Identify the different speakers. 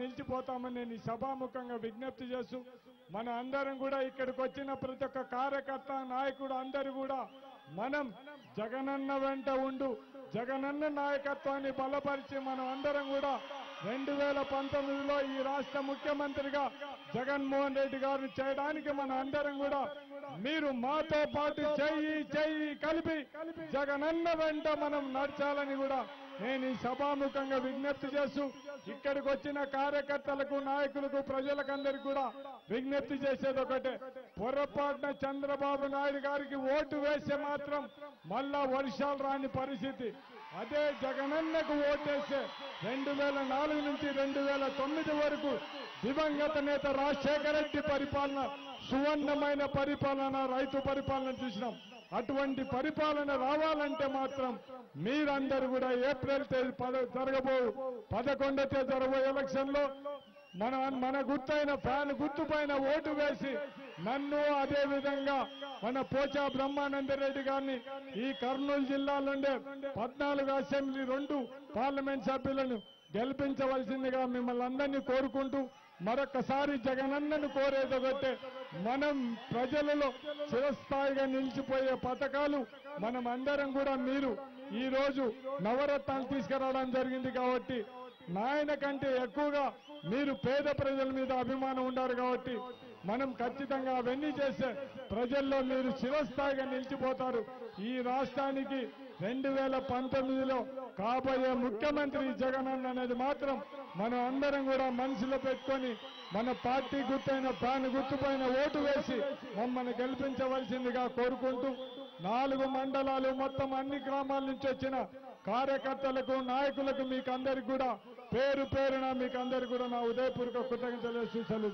Speaker 1: నిలిచిపోతామని నేను ఈ సభాముఖంగా విజ్ఞప్తి చేస్తూ మన అందరం కూడా ఇక్కడికి వచ్చిన ప్రతి ఒక్క కార్యకర్త నాయకుడు అందరూ కూడా మనం జగనన్న వెంట ఉండు జగనన్న నాయకత్వాన్ని బలపరిచి మనం అందరం కూడా 2019లో ఈ రాష్ట్ర ముఖ్యమంత్రిగా జగన్మోహన్ రెడ్డి గారిని చేయడానికి మన అందరం కూడా మీరు మాతో పాటు చెయ్యి కలిపి జగనన్న వెంట మనం నడచాలని కూడా నేను ఈ సభాముఖంగా విజ్ఞప్తి చేస్తూ ఇక్కడికి వచ్చిన కార్యకర్తలకు నాయకులకు ప్రజలకందరికీ కూడా విజ్ఞప్తి చేసేది ఒకటే, పొరపాటున చంద్రబాబు నాయుడు గారికి ఓటు వేస్తే మాత్రం మళ్ళా వర్షాలు రాని పరిస్థితి. అదే జగనన్నకు ఓటేస్తే 2004 నుంచి 2009 వరకు దివంగత నేత రాజశేఖర రెడ్డి పరిపాలన సువర్ణమైన పరిపాలన, రైతు పరిపాలన చూసినాం. అటువంటి పరిపాలన రావాలంటే మాత్రం మీరందరూ కూడా ఏప్రిల్ 11వ తేదీ జరగబోయే ఎలక్షన్ లో మన గుర్తైన ఫ్యాన్ గుర్తుపైన ఓటు వేసి నన్ను అదే విధంగా మన పోచా బ్రహ్మానందరెడ్డి గారిని ఈ కర్నూలు జిల్లాలోనే 14 అసెంబ్లీ 2 పార్లమెంట్ సభ్యులను గెలిపించవలసిందిగా మిమ్మల్ని అందరినీ కోరుకుంటూ మరొకసారి జగనన్నను కోరేదొకటే, మనం ప్రజలలో చిరస్థాయిగా నిలిచిపోయే పథకాలు మనం అందరం కూడా మీరు ఈ రోజు నవరత్నాలు తీసుకురావడం జరిగింది కాబట్టి నాయన కంటే ఎక్కువగా మీరు పేద ప్రజల మీద అభిమానం ఉండారు కాబట్టి మనం ఖచ్చితంగా అవన్నీ చేస్తే ప్రజల్లో మీరు చిరస్థాయిగా నిలిచిపోతారు. ఈ రాష్ట్రానికి 2019లో కాబోయే ముఖ్యమంత్రి జగనన్న అనేది మాత్రం మనం అందరం కూడా మనసులో పెట్టుకొని మన పార్టీ గుర్తైన ఫ్యాన్ గుర్తుపైన ఓటు వేసి మమ్మల్ని గెలిపించవలసిందిగా కోరుకుంటూ 4 మండలాలు మొత్తం అన్ని గ్రామాల నుంచి వచ్చిన కార్యకర్తలకు నాయకులకు మీకు అందరికి కూడా పేరు పేరున మీకు అందరికి కూడా నా ఉదయపూర్వక కృతజ్ఞతలు.